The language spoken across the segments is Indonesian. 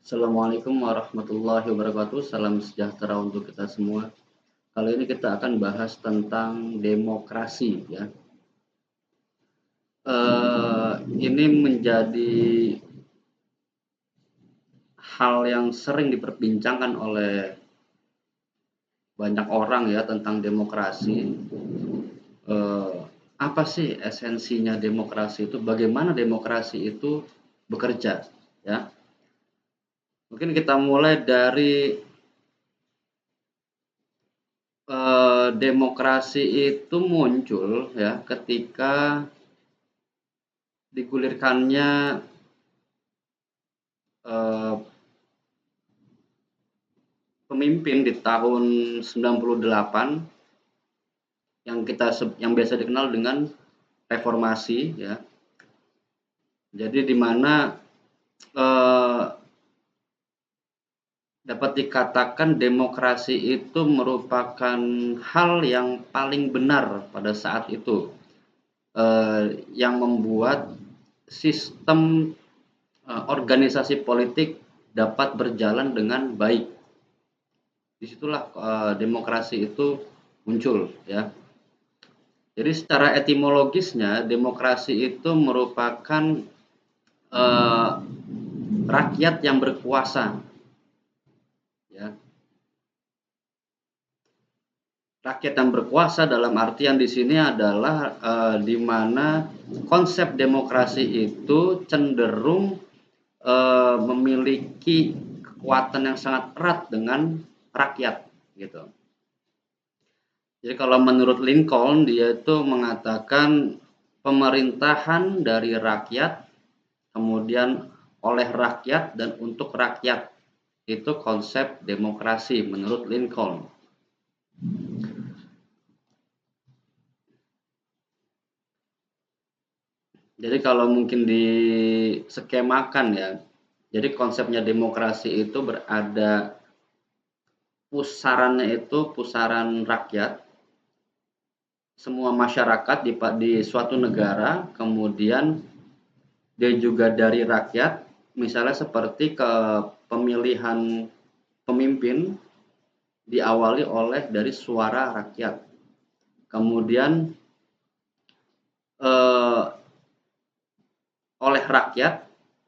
Assalamualaikum warahmatullahi wabarakatuh. Salam sejahtera untuk kita semua. Kali ini kita akan bahas tentang demokrasi, ya. Ini menjadi hal yang sering diperbincangkan oleh banyak orang, ya, tentang demokrasi. Apa sih esensinya demokrasi itu? Bagaimana demokrasi itu bekerja, ya? Mungkin kita mulai dari demokrasi itu muncul, ya, ketika digulirkannya pemimpin di tahun 98 yang biasa dikenal dengan reformasi, ya. Jadi di mana dapat dikatakan demokrasi itu merupakan hal yang paling benar pada saat itu, yang membuat sistem organisasi politik dapat berjalan dengan baik. Disitulah demokrasi itu muncul, ya. Jadi secara etimologisnya demokrasi itu merupakan rakyat yang berkuasa, ya. Rakyat yang berkuasa dalam artian di sini adalah di mana konsep demokrasi itu cenderung memiliki kekuatan yang sangat erat dengan rakyat, gitu. Jadi kalau menurut Lincoln, dia itu mengatakan pemerintahan dari rakyat, kemudian oleh rakyat dan untuk rakyat. Itu konsep demokrasi menurut Lincoln. Jadi kalau mungkin diskemakan, ya. Jadi konsepnya demokrasi itu berada pusarannya itu pusaran rakyat, semua masyarakat di suatu negara, kemudian dia juga dari rakyat, misalnya seperti pemilihan pemimpin diawali dari suara rakyat. Kemudian oleh rakyat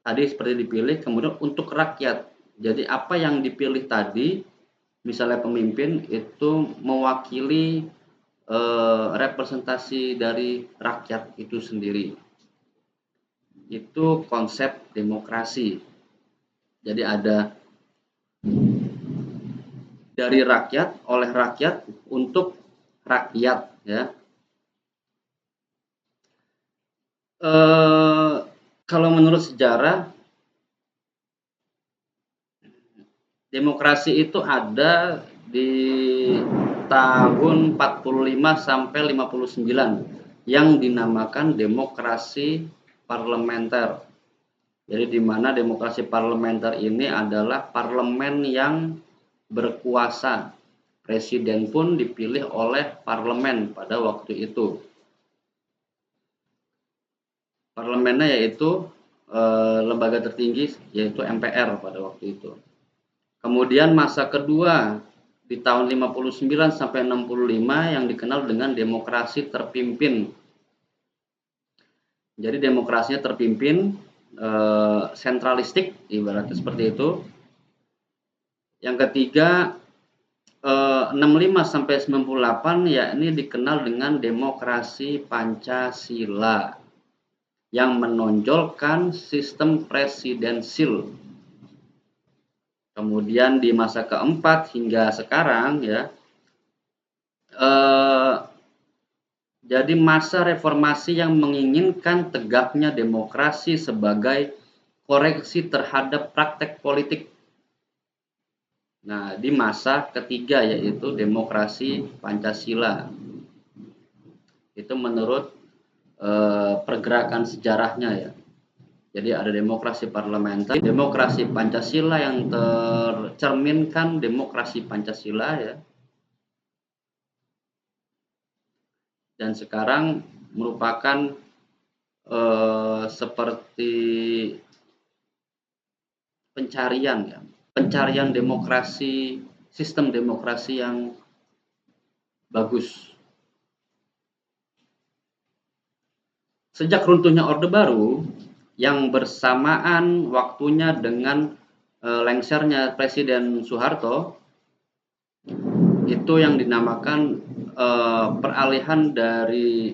tadi seperti dipilih, kemudian untuk rakyat. Jadi apa yang dipilih tadi, misalnya pemimpin itu mewakili representasi dari rakyat itu sendiri. Itu konsep demokrasi. Jadi ada dari rakyat, oleh rakyat, untuk rakyat, ya. Kalau menurut sejarah, demokrasi itu ada di tahun 45 sampai 59 yang dinamakan demokrasi parlementer. Jadi di mana demokrasi parlementer ini adalah parlemen yang berkuasa. Presiden pun dipilih oleh parlemen pada waktu itu. Parlemennya yaitu lembaga tertinggi yaitu MPR pada waktu itu. Kemudian masa kedua di tahun 59 sampai 65 yang dikenal dengan demokrasi terpimpin. Jadi demokrasinya terpimpin, sentralistik ibaratnya seperti itu. Yang ketiga 65 sampai 98 yakni dikenal dengan demokrasi Pancasila yang menonjolkan sistem presidensil. Kemudian di masa keempat hingga sekarang, ya, jadi masa reformasi yang menginginkan tegaknya demokrasi sebagai koreksi terhadap praktek politik. Nah, di masa ketiga yaitu demokrasi Pancasila. Itu menurut pergerakan sejarahnya, ya. Jadi ada demokrasi parlementer, demokrasi Pancasila yang tercerminkan demokrasi Pancasila, ya. Dan sekarang merupakan seperti pencarian ya, pencarian demokrasi, sistem demokrasi yang bagus. Sejak runtuhnya Orde Baru yang bersamaan waktunya dengan lengsernya Presiden Soeharto, itu yang dinamakan peralihan dari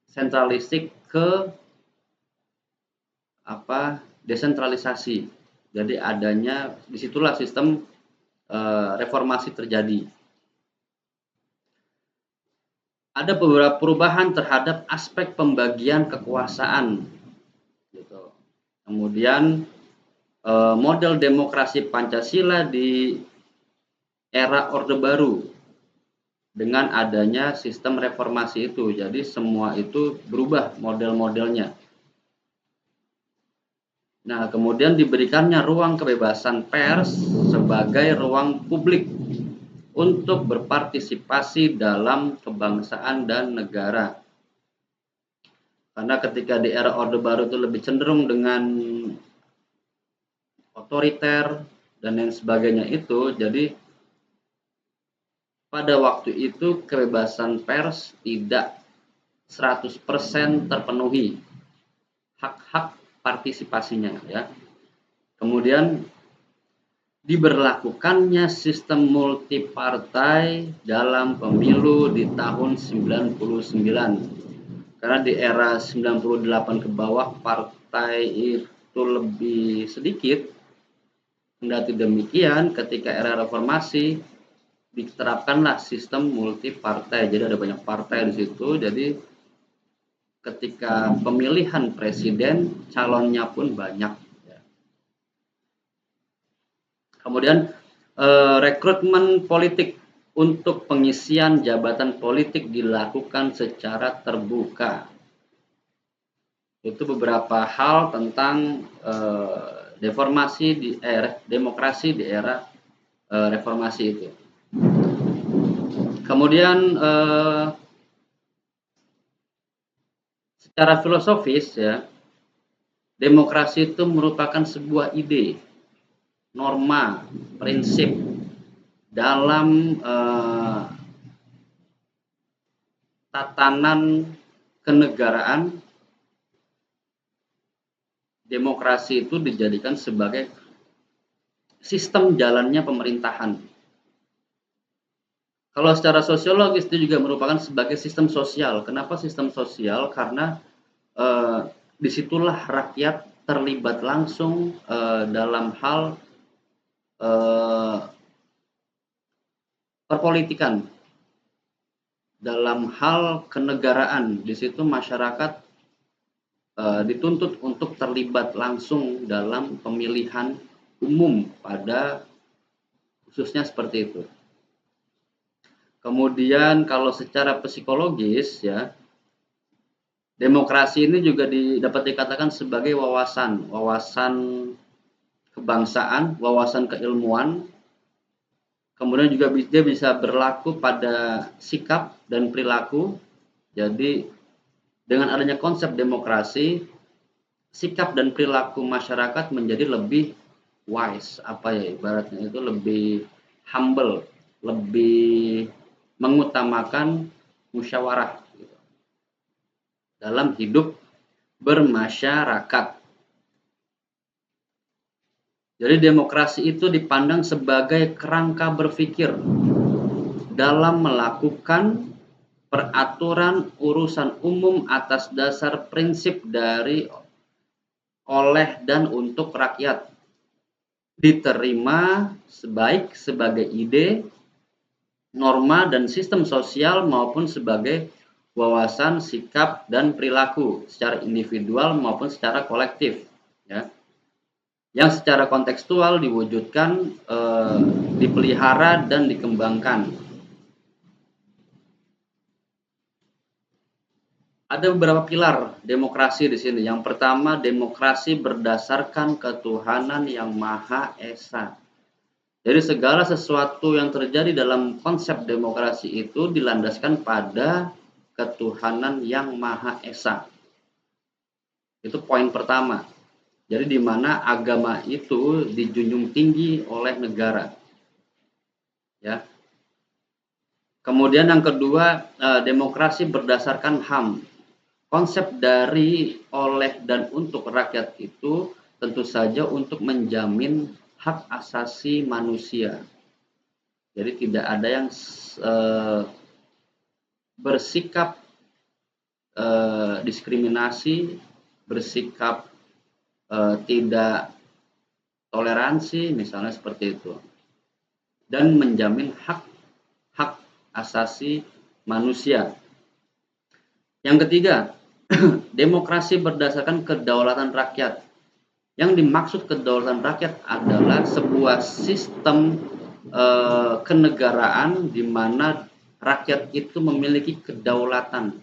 sentralistik ke desentralisasi. Jadi adanya disitulah sistem reformasi terjadi. Ada beberapa perubahan terhadap aspek pembagian kekuasaan, gitu. Kemudian model demokrasi Pancasila di era Orde Baru dengan adanya sistem reformasi itu, jadi semua itu berubah model-modelnya. Nah, kemudian diberikannya ruang kebebasan pers sebagai ruang publik untuk berpartisipasi dalam kebangsaan dan negara. Karena ketika di era Orde Baru itu lebih cenderung dengan otoriter dan lain sebagainya itu, jadi pada waktu itu kebebasan pers tidak 100% terpenuhi hak-hak partisipasinya ya. Kemudian diberlakukannya sistem multipartai dalam pemilu di tahun 99. Karena di era 98 ke bawah partai itu lebih sedikit. Kendati demikian, ketika era reformasi diterapkanlah sistem multipartai. Jadi ada banyak partai di situ. Jadi ketika pemilihan presiden, calonnya pun banyak. Kemudian rekrutmen politik untuk pengisian jabatan politik dilakukan secara terbuka. Itu beberapa hal tentang demokrasi di era reformasi itu. Kemudian secara filosofis ya, demokrasi itu merupakan sebuah ide, norma, prinsip dalam tatanan kenegaraan. Demokrasi itu dijadikan sebagai sistem jalannya pemerintahan. Kalau secara sosiologis itu juga merupakan sebagai sistem sosial. Kenapa sistem sosial? Karena disitulah rakyat terlibat langsung dalam hal perpolitikan, dalam hal kenegaraan. Di situ masyarakat dituntut untuk terlibat langsung dalam pemilihan umum pada khususnya seperti itu. Kemudian kalau secara psikologis ya, demokrasi ini juga dapat dikatakan sebagai wawasan kebangsaan, wawasan keilmuan. Kemudian juga dia bisa berlaku pada sikap dan perilaku. Jadi dengan adanya konsep demokrasi, sikap dan perilaku masyarakat menjadi lebih wise, ibaratnya itu lebih humble, lebih mengutamakan musyawarah gitu, dalam hidup bermasyarakat. Jadi demokrasi itu dipandang sebagai kerangka berpikir dalam melakukan peraturan urusan umum atas dasar prinsip dari, oleh, dan untuk rakyat. Diterima baik sebagai ide, norma, dan sistem sosial maupun sebagai wawasan, sikap, dan perilaku secara individual maupun secara kolektif. Ya. Yang secara kontekstual diwujudkan, dipelihara, dan dikembangkan. Ada beberapa pilar demokrasi di sini. Yang pertama, demokrasi berdasarkan ketuhanan yang Maha Esa. Jadi segala sesuatu yang terjadi dalam konsep demokrasi itu dilandaskan pada ketuhanan yang Maha Esa. Itu poin pertama. Jadi di mana agama itu dijunjung tinggi oleh negara, ya. Kemudian yang kedua, demokrasi berdasarkan HAM. Konsep dari, oleh, dan untuk rakyat itu tentu saja untuk menjamin hak asasi manusia. Jadi tidak ada yang bersikap diskriminasi, bersikap tidak toleransi, misalnya seperti itu, dan menjamin hak asasi manusia. Yang ketiga, demokrasi berdasarkan kedaulatan rakyat. Yang dimaksud kedaulatan rakyat adalah sebuah sistem kenegaraan di mana rakyat itu memiliki kedaulatan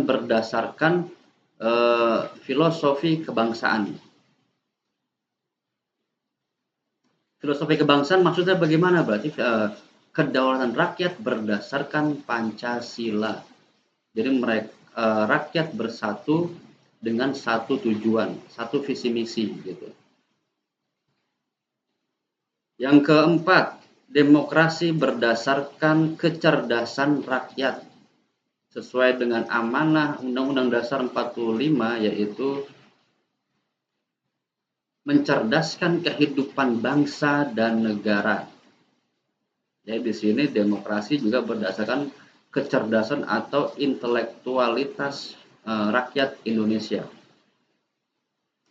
berdasarkan filosofi kebangsaan. Filosofi kebangsaan maksudnya bagaimana? Berarti kedaulatan rakyat berdasarkan Pancasila. Jadi rakyat bersatu dengan satu tujuan, satu visi misi gitu. Yang keempat, demokrasi berdasarkan kecerdasan rakyat sesuai dengan amanah Undang-Undang Dasar 45, yaitu mencerdaskan kehidupan bangsa dan negara. Jadi di sini demokrasi juga berdasarkan kecerdasan atau intelektualitas rakyat Indonesia.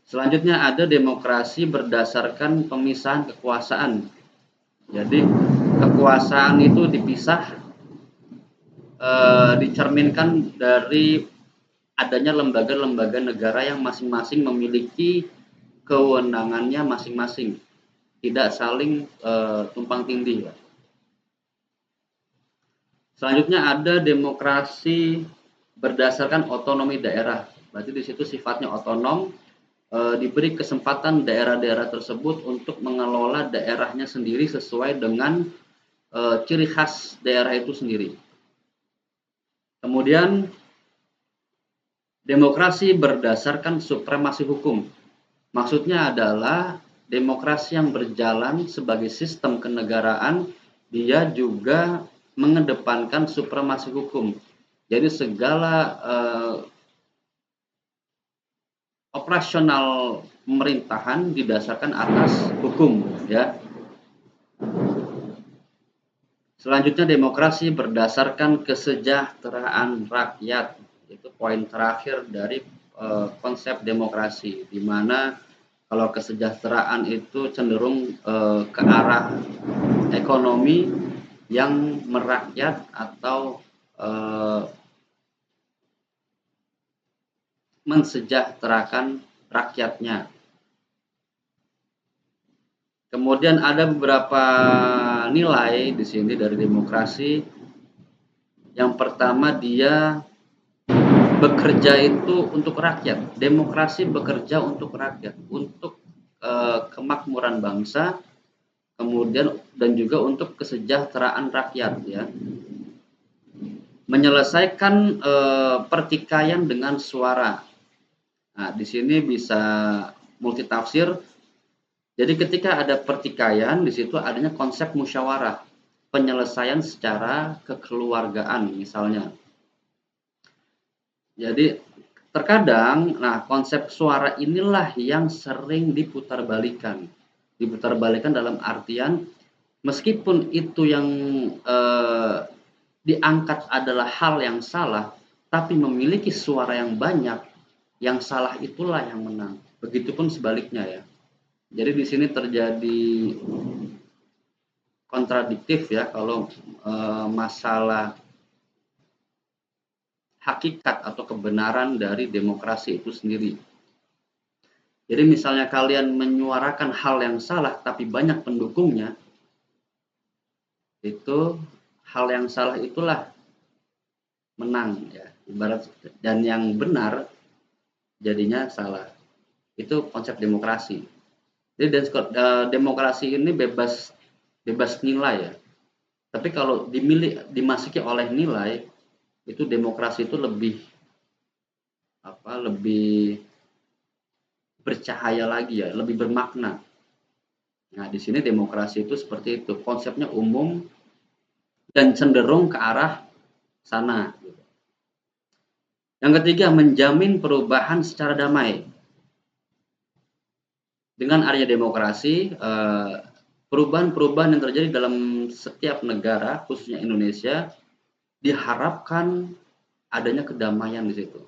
Selanjutnya ada demokrasi berdasarkan pemisahan kekuasaan. Jadi kekuasaan itu dipisah, dicerminkan dari adanya lembaga-lembaga negara yang masing-masing memiliki kewenangannya masing-masing, tidak saling tumpang tindih. Selanjutnya ada demokrasi berdasarkan otonomi daerah. Berarti di situ sifatnya otonom, diberi kesempatan daerah-daerah tersebut untuk mengelola daerahnya sendiri sesuai dengan ciri khas daerah itu sendiri. Kemudian demokrasi berdasarkan supremasi hukum. Maksudnya adalah demokrasi yang berjalan sebagai sistem kenegaraan, dia juga mengedepankan supremasi hukum. Jadi segala operasional pemerintahan didasarkan atas hukum, ya. Selanjutnya demokrasi berdasarkan kesejahteraan rakyat. Itu poin terakhir dari konsep demokrasi, di mana kalau kesejahteraan itu cenderung ke arah ekonomi yang merakyat atau mensejahterakan rakyatnya. Kemudian ada beberapa nilai di sini dari demokrasi. Yang pertama, dia bekerja itu untuk rakyat. Demokrasi bekerja untuk rakyat, untuk kemakmuran bangsa, kemudian dan juga untuk kesejahteraan rakyat, ya. Menyelesaikan pertikaian dengan suara. Nah, di sini bisa multitafsir. Jadi ketika ada pertikaian, di situ adanya konsep musyawarah, penyelesaian secara kekeluargaan misalnya. Jadi terkadang, nah, konsep suara inilah yang sering diputarbalikkan dalam artian meskipun itu yang diangkat adalah hal yang salah, tapi memiliki suara yang banyak, yang salah itulah yang menang. Begitupun sebaliknya, ya. Jadi di sini terjadi kontradiktif, ya, kalau masalah hakikat atau kebenaran dari demokrasi itu sendiri. Jadi misalnya kalian menyuarakan hal yang salah tapi banyak pendukungnya, itu hal yang salah itulah menang, ya, ibarat, dan yang benar jadinya salah. Itu konsep demokrasi. Jadi demokrasi ini bebas nilai, ya. Tapi kalau dimasuki oleh nilai, itu demokrasi itu lebih bercahaya lagi ya, lebih bermakna. Nah, di sini demokrasi itu seperti itu, konsepnya umum dan cenderung ke arah sana. Yang ketiga, menjamin perubahan secara damai. Dengan adanya demokrasi, perubahan-perubahan yang terjadi dalam setiap negara, khususnya Indonesia, diharapkan adanya kedamaian di situ.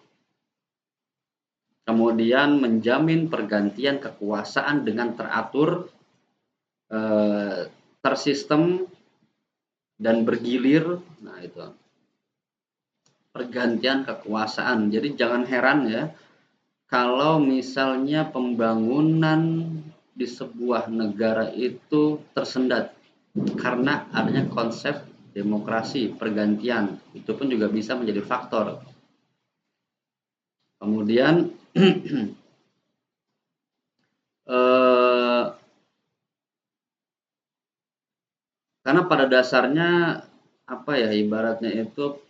Kemudian menjamin pergantian kekuasaan dengan teratur, tersistem, dan bergilir. Nah, itu pergantian kekuasaan. Jadi jangan heran ya, kalau misalnya pembangunan di sebuah negara itu tersendat karena adanya konsep demokrasi, pergantian, itu pun juga bisa menjadi faktor. Kemudian karena pada dasarnya apa ya, ibaratnya itu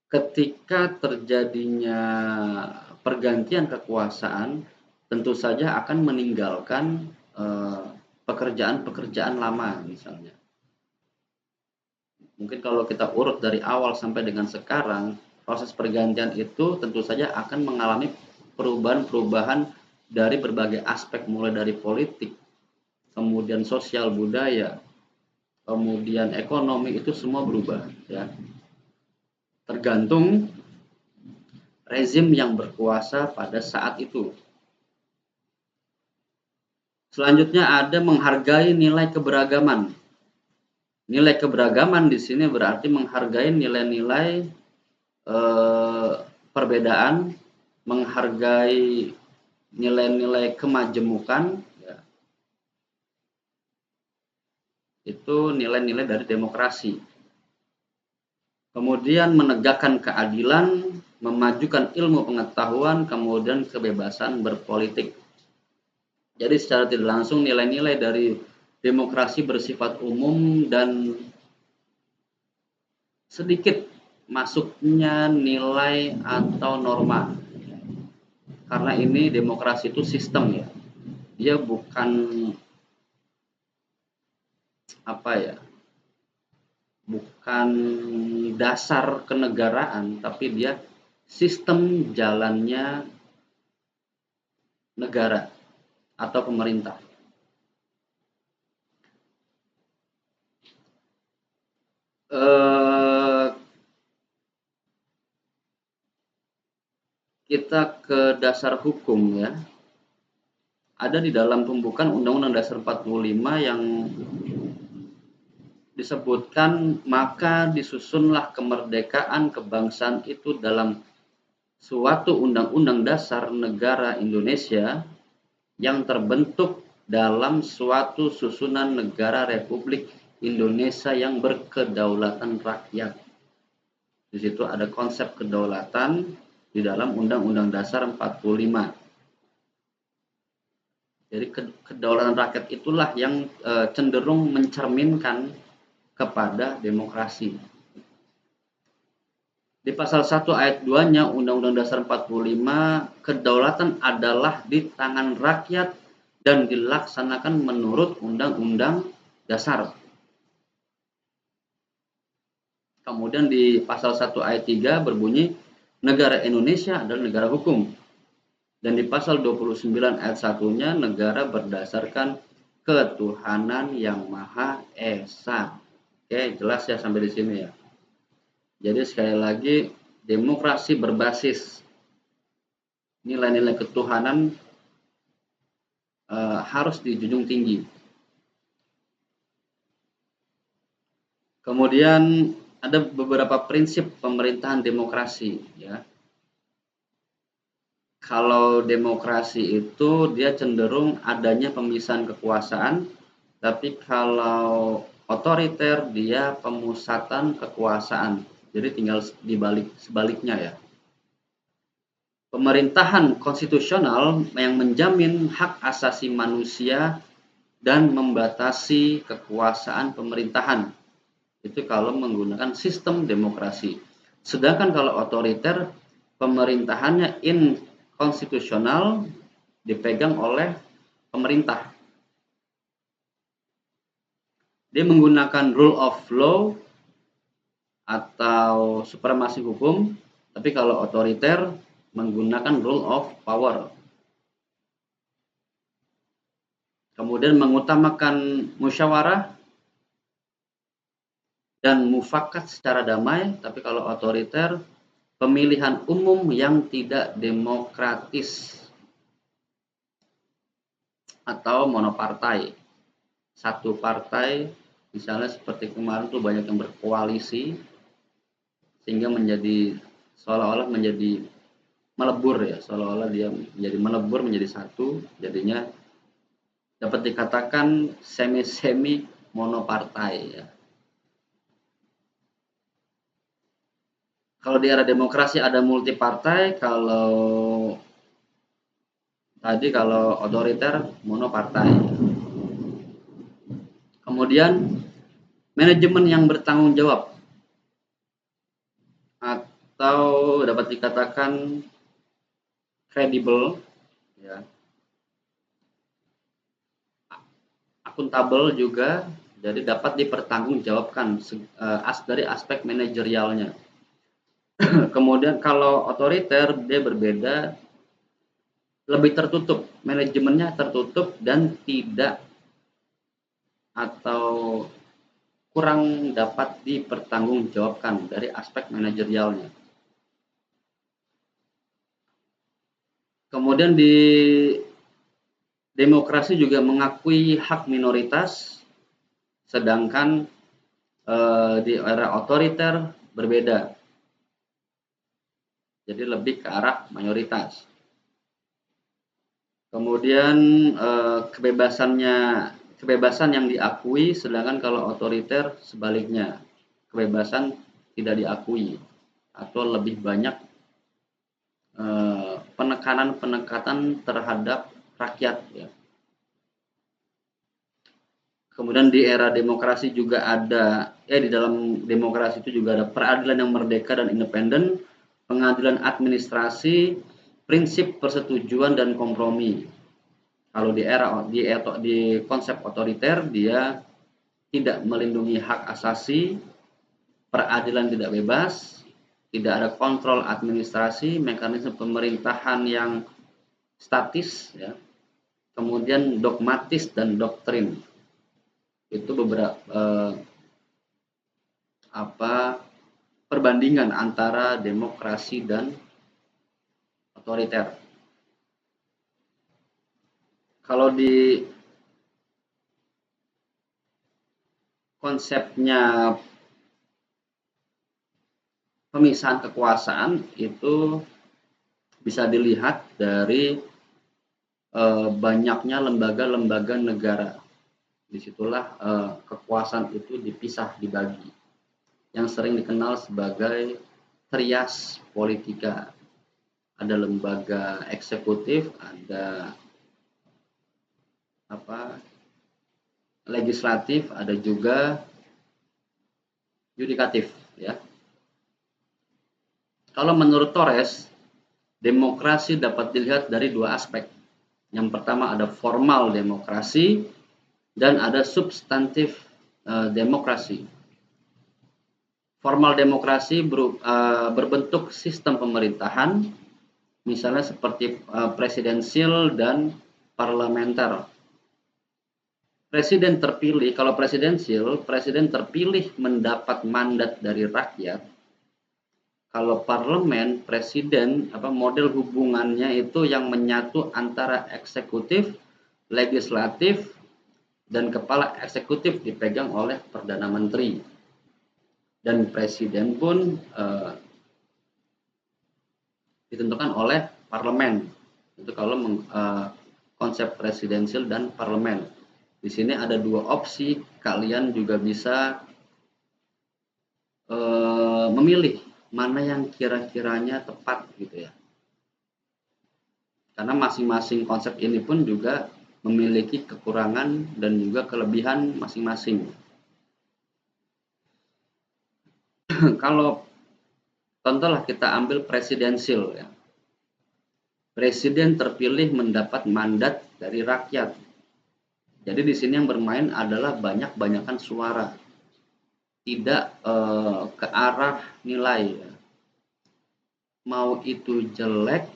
ketika terjadinya pergantian kekuasaan, tentu saja akan meninggalkan pekerjaan-pekerjaan lama misalnya. Mungkin kalau kita urut dari awal sampai dengan sekarang, proses pergantian itu tentu saja akan mengalami perubahan-perubahan dari berbagai aspek, mulai dari politik, kemudian sosial budaya, kemudian ekonomi, itu semua berubah ya. Tergantung rezim yang berkuasa pada saat itu. Selanjutnya ada menghargai nilai keberagaman. Nilai keberagaman di sini berarti menghargai nilai-nilai perbedaan, menghargai nilai-nilai kemajemukan, ya. Itu nilai-nilai dari demokrasi. Kemudian menegakkan keadilan, memajukan ilmu pengetahuan, kemudian kebebasan berpolitik. Jadi secara tidak langsung nilai-nilai dari demokrasi bersifat umum dan sedikit masuknya nilai atau norma. Karena ini demokrasi itu sistem ya. Dia bukan apa ya? Bukan dasar kenegaraan, tapi dia sistem jalannya negara atau pemerintah. Kita ke dasar hukum ya. Ada di dalam pembukaan Undang-Undang Dasar 45 yang disebutkan, maka disusunlah kemerdekaan kebangsaan itu dalam suatu undang-undang dasar negara Indonesia yang terbentuk dalam suatu susunan negara Republik Indonesia yang berkedaulatan rakyat. Di situ ada konsep kedaulatan di dalam Undang-Undang Dasar 45. Jadi kedaulatan rakyat itulah yang cenderung mencerminkan kepada demokrasi. Di pasal 1 ayat 2-nya Undang-Undang Dasar 45, kedaulatan adalah di tangan rakyat dan dilaksanakan menurut Undang-Undang Dasar. Kemudian di pasal 1 ayat 3 berbunyi, negara Indonesia adalah negara hukum. Dan di pasal 29 ayat 1-nya, negara berdasarkan ketuhanan yang Maha Esa. Oke, jelas ya sampai di sini ya. Jadi sekali lagi, demokrasi berbasis nilai-nilai ketuhanan harus dijunjung tinggi. Kemudian ada beberapa prinsip pemerintahan demokrasi ya. Kalau demokrasi itu dia cenderung adanya pemisahan kekuasaan, tapi kalau otoriter dia pemusatan kekuasaan. Jadi tinggal sebaliknya ya. Pemerintahan konstitusional yang menjamin hak asasi manusia dan membatasi kekuasaan pemerintahan. Itu kalau menggunakan sistem demokrasi. Sedangkan kalau otoriter pemerintahannya inkonstitusional, dipegang oleh pemerintah. Dia menggunakan rule of law atau supremasi hukum, tapi kalau otoriter menggunakan rule of power. Kemudian mengutamakan musyawarah dan mufakat secara damai, tapi kalau otoriter pemilihan umum yang tidak demokratis atau monopartai. Satu partai, misalnya seperti kemarin tuh banyak yang berkoalisi, sehingga menjadi seolah-olah menjadi melebur ya, seolah-olah dia menjadi melebur menjadi satu, jadinya dapat dikatakan semi monopartai ya. Kalau di era demokrasi ada multipartai, kalau otoriter monopartai. Kemudian manajemen yang bertanggung jawab atau dapat dikatakan kredibel ya, akuntabel juga, jadi dapat dipertanggungjawabkan dari aspek manajerialnya. Kemudian kalau otoriter dia berbeda, lebih tertutup, manajemennya tertutup dan tidak atau kurang dapat dipertanggungjawabkan dari aspek manajerialnya. Kemudian di demokrasi juga mengakui hak minoritas, sedangkan di era otoriter berbeda. Jadi lebih ke arah mayoritas. Kemudian kebebasan yang diakui, sedangkan kalau otoriter sebaliknya, kebebasan tidak diakui atau lebih banyak penekanan terhadap rakyat ya. Kemudian di era demokrasi juga ada di dalam demokrasi itu juga ada peradilan yang merdeka dan independen, pengadilan administrasi, prinsip persetujuan dan kompromi. Kalau di konsep otoriter dia tidak melindungi hak asasi, peradilan tidak bebas, tidak ada kontrol administrasi, mekanisme pemerintahan yang statis ya. Kemudian dogmatis dan doktrin. Itu beberapa perbandingan antara demokrasi dan otoriter. Kalau di konsepnya pemisahan kekuasaan itu bisa dilihat dari banyaknya lembaga-lembaga negara. Disitulah kekuasaan itu dipisah, dibagi. Yang sering dikenal sebagai trias politika. Ada lembaga eksekutif, ada legislatif, ada juga yudikatif ya. Kalau menurut Torres, demokrasi dapat dilihat dari dua aspek. Yang pertama ada formal demokrasi dan ada substantif demokrasi. Formal demokrasi berbentuk sistem pemerintahan, misalnya seperti presidensial dan parlementer. Presiden terpilih, kalau presidensial, presiden terpilih mendapat mandat dari rakyat. Kalau parlemen, presiden model hubungannya itu yang menyatu antara eksekutif, legislatif, dan kepala eksekutif dipegang oleh Perdana Menteri. Dan presiden pun ditentukan oleh parlemen. Itu kalau konsep presidensial dan parlemen. Di sini ada dua opsi, kalian juga bisa memilih mana yang kira-kiranya tepat gitu ya. Karena masing-masing konsep ini pun juga memiliki kekurangan dan juga kelebihan masing-masing. Kalau Contohlah kita ambil presidensil ya. Presiden terpilih mendapat mandat dari rakyat. Jadi di sini yang bermain adalah banyak-banyakan suara, tidak ke arah nilai. Ya. Mau itu jelek,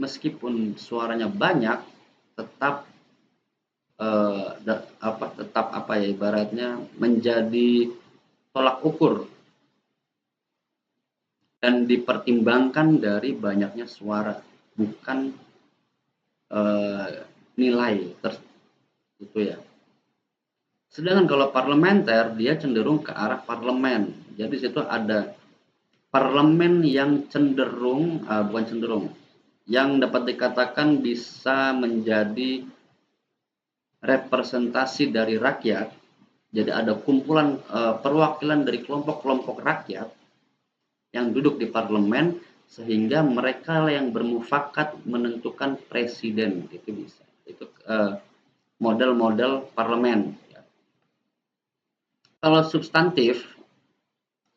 meskipun suaranya banyak, tetap ibaratnya menjadi tolak ukur dan dipertimbangkan dari banyaknya suara, bukan nilai itu ya. Sedangkan kalau parlementer dia cenderung ke arah parlemen. Jadi situ ada parlemen yang cenderung bukan cenderung, yang dapat dikatakan bisa menjadi representasi dari rakyat. Jadi ada kumpulan perwakilan dari kelompok-kelompok rakyat yang duduk di parlemen, sehingga mereka yang bermufakat menentukan presiden. Itu bisa. Itu model-model parlemen. Kalau substantif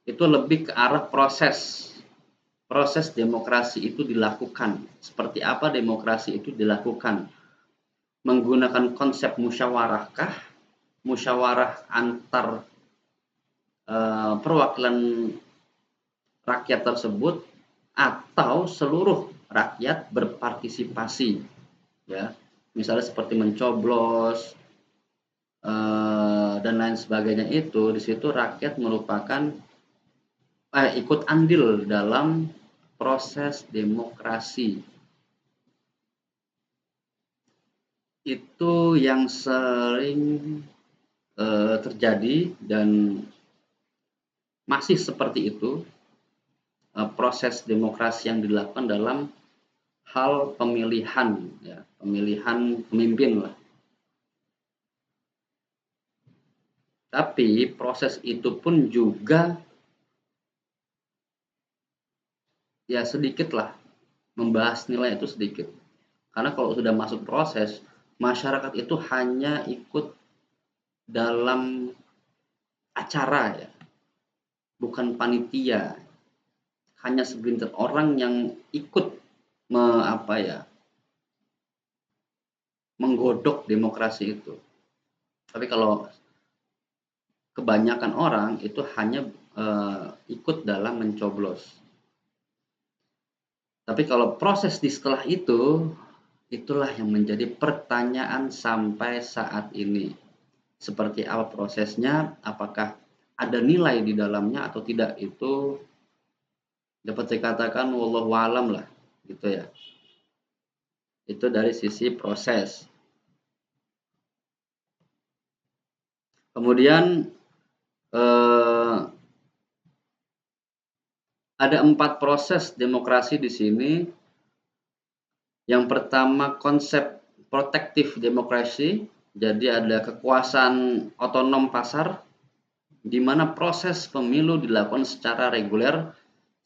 itu lebih ke arah proses demokrasi itu dilakukan. Seperti apa demokrasi itu dilakukan? Menggunakan konsep musyawarahkah, musyawarah antar perwakilan rakyat tersebut, atau seluruh rakyat berpartisipasi, ya, misalnya seperti mencoblos dan lain sebagainya. Itu di situ rakyat merupakan ikut andil dalam proses demokrasi. Itu yang sering terjadi dan masih seperti itu proses demokrasi yang dilakukan dalam hal pemilihan, ya, pemilihan pemimpin lah. Tapi proses itu pun juga ya sedikit lah membahas nilai itu sedikit. Karena kalau sudah masuk proses, masyarakat itu hanya ikut dalam acara ya, bukan panitia. Hanya segelintir orang yang ikut menggodok demokrasi itu. Tapi kalau kebanyakan orang itu hanya ikut dalam mencoblos. Tapi kalau proses di setelah itu, itulah yang menjadi pertanyaan sampai saat ini. Seperti apa prosesnya, apakah ada nilai di dalamnya atau tidak, itu dapat dikatakan wallahu alam lah, gitu ya. Itu dari sisi proses. Kemudian ada 4 proses demokrasi di sini. Yang pertama konsep protektif demokrasi, jadi ada kekuasaan otonom pasar, di mana proses pemilu dilakukan secara reguler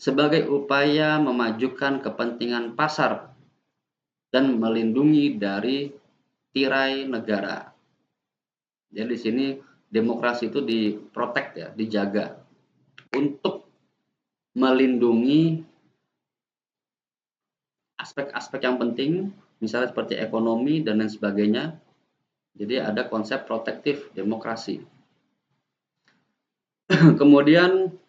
sebagai upaya memajukan kepentingan pasar dan melindungi dari tirai negara. Jadi di sini demokrasi itu diprotek ya, dijaga untuk melindungi aspek-aspek yang penting, misalnya seperti ekonomi dan lain sebagainya. Jadi ada konsep protektif demokrasi. Kemudian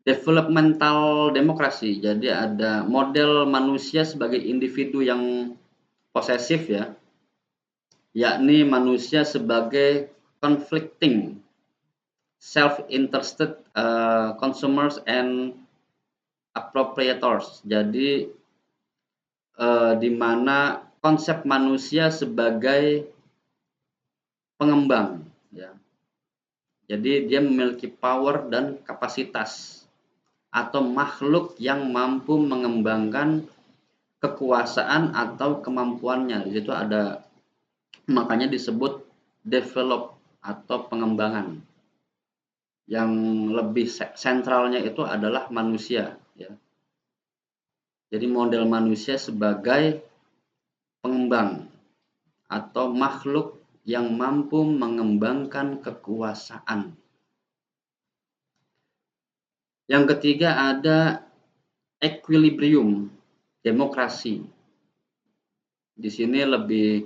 developmental demokrasi, jadi ada model manusia sebagai individu yang posesif ya, yakni manusia sebagai conflicting self-interested consumers and appropriators. Jadi di mana konsep manusia sebagai pengembang ya. Jadi dia memiliki power dan kapasitas atau makhluk yang mampu mengembangkan kekuasaan atau kemampuannya. Di situ ada, makanya disebut develop atau pengembangan. Yang lebih sentralnya itu adalah manusia ya. Jadi model manusia sebagai pengembang atau makhluk yang mampu mengembangkan kekuasaan. Yang ketiga ada equilibrium demokrasi. Di sini lebih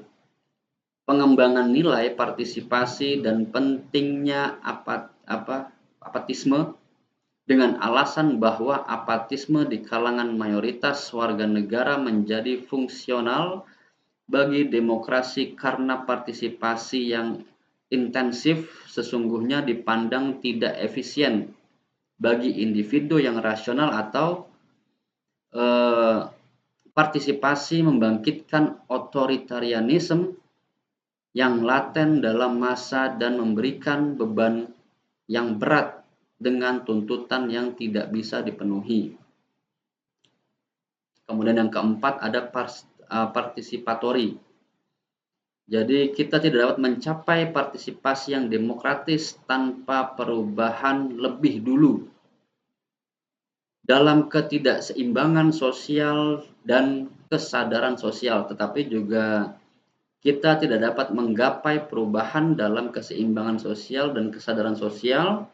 pengembangan nilai partisipasi dan pentingnya apatisme dengan alasan bahwa apatisme di kalangan mayoritas warga negara menjadi fungsional bagi demokrasi karena partisipasi yang intensif sesungguhnya dipandang tidak efisien bagi individu yang rasional atau partisipasi membangkitkan otoritarianisme yang laten dalam massa dan memberikan beban yang berat dengan tuntutan yang tidak bisa dipenuhi. Kemudian yang keempat ada partisipatori. Jadi kita tidak dapat mencapai partisipasi yang demokratis tanpa perubahan lebih dulu dalam ketidakseimbangan sosial dan kesadaran sosial, tetapi juga kita tidak dapat menggapai perubahan dalam keseimbangan sosial dan kesadaran sosial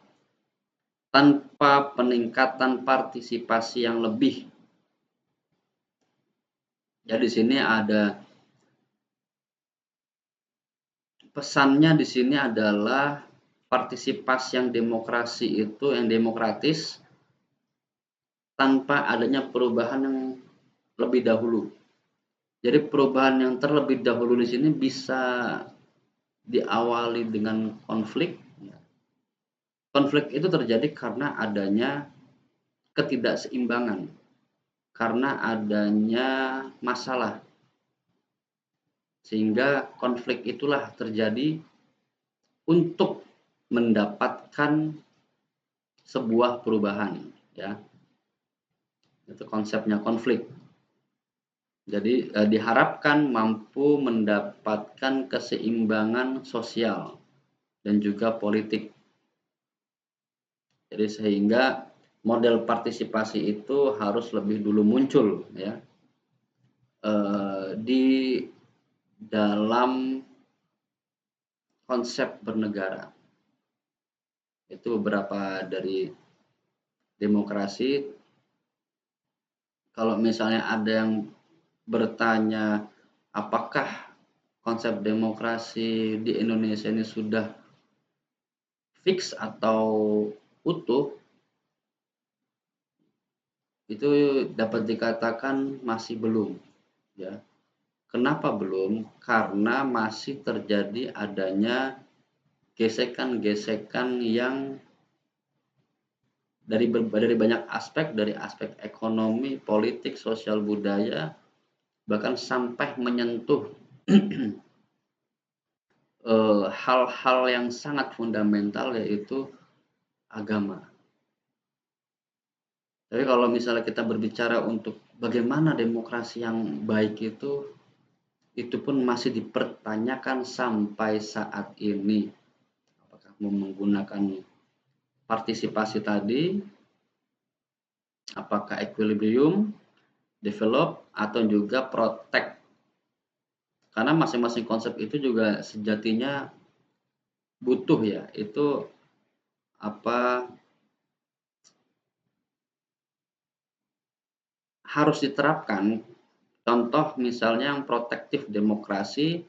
tanpa peningkatan partisipasi yang lebih. Ya, di sini ada pesannya di sini adalah partisipasi yang demokrasi itu yang demokratis tanpa adanya perubahan yang lebih dahulu. Jadi perubahan yang terlebih dahulu di sini bisa diawali dengan konflik. Konflik itu terjadi karena adanya ketidakseimbangan, karena adanya masalah. Sehingga konflik itulah terjadi untuk mendapatkan sebuah perubahan, ya. Itu konsepnya konflik. Jadi diharapkan mampu mendapatkan keseimbangan sosial dan juga politik. Jadi sehingga model partisipasi itu harus lebih dulu muncul, ya, di dalam konsep bernegara. Itu beberapa dari demokrasi. Kalau misalnya ada yang bertanya apakah konsep demokrasi di Indonesia ini sudah fix atau utuh, itu dapat dikatakan masih belum, ya. Kenapa belum? Karena masih terjadi adanya gesekan-gesekan yang dari banyak aspek, dari aspek ekonomi, politik, sosial, budaya, bahkan sampai menyentuh hal-hal yang sangat fundamental, yaitu agama. Tapi kalau misalnya kita berbicara untuk bagaimana demokrasi yang baik itu pun masih dipertanyakan sampai saat ini. Apakah menggunakan partisipasi tadi, apakah equilibrium, develop, atau juga protect. Karena masing-masing konsep itu juga sejatinya butuh, ya, itu harus diterapkan. Contoh misalnya yang protektif demokrasi,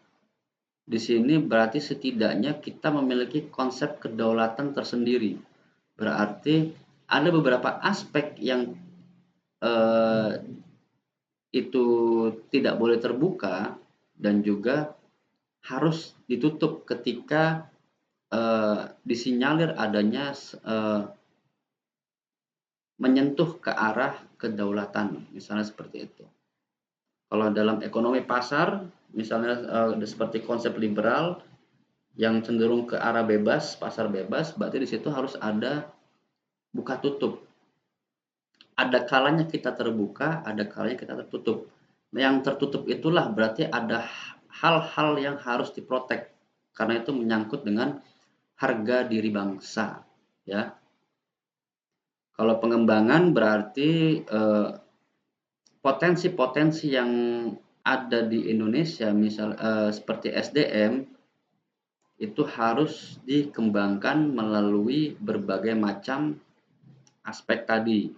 di sini berarti setidaknya kita memiliki konsep kedaulatan tersendiri. Berarti ada beberapa aspek yang itu tidak boleh terbuka dan juga harus ditutup ketika disinyalir adanya menyentuh ke arah kedaulatan, misalnya seperti itu. Kalau dalam ekonomi pasar, misalnya seperti konsep liberal yang cenderung ke arah bebas, pasar bebas, berarti di situ harus ada buka tutup. Ada kalanya kita terbuka, ada kalanya kita tertutup. Yang tertutup itulah berarti ada hal-hal yang harus diprotek, karena itu menyangkut dengan harga diri bangsa, ya. Kalau pengembangan berarti potensi-potensi yang ada di Indonesia, misal seperti SDM, itu harus dikembangkan melalui berbagai macam aspek tadi.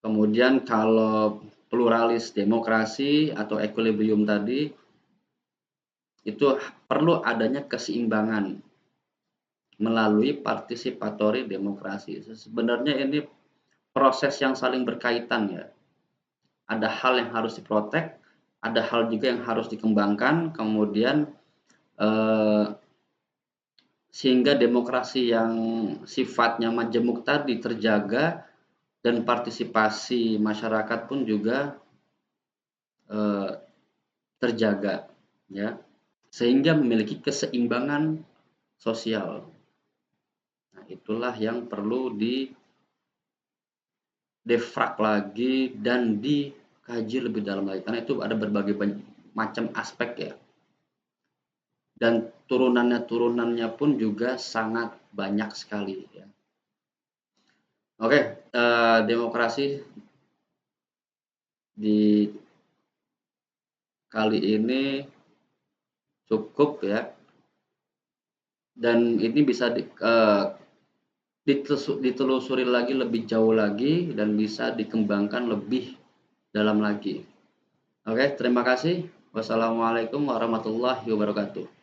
Kemudian kalau pluralis demokrasi atau equilibrium tadi, itu perlu adanya keseimbangan melalui participatory demokrasi. Sebenarnya ini proses yang saling berkaitan ya. Ada hal yang harus diprotek, ada hal juga yang harus dikembangkan, kemudian sehingga demokrasi yang sifatnya majemuk tadi terjaga dan partisipasi masyarakat pun juga terjaga ya, sehingga memiliki keseimbangan sosial. Nah, itulah yang perlu defrak lagi dan dikaji lebih dalam lagi, karena itu ada berbagai macam aspek ya, dan turunannya pun juga sangat banyak sekali ya. Oke, demokrasi di kali ini cukup ya, dan ini bisa ditelusuri lagi lebih jauh lagi dan bisa dikembangkan lebih dalam lagi. Oke, terima kasih. Wassalamualaikum warahmatullahi wabarakatuh.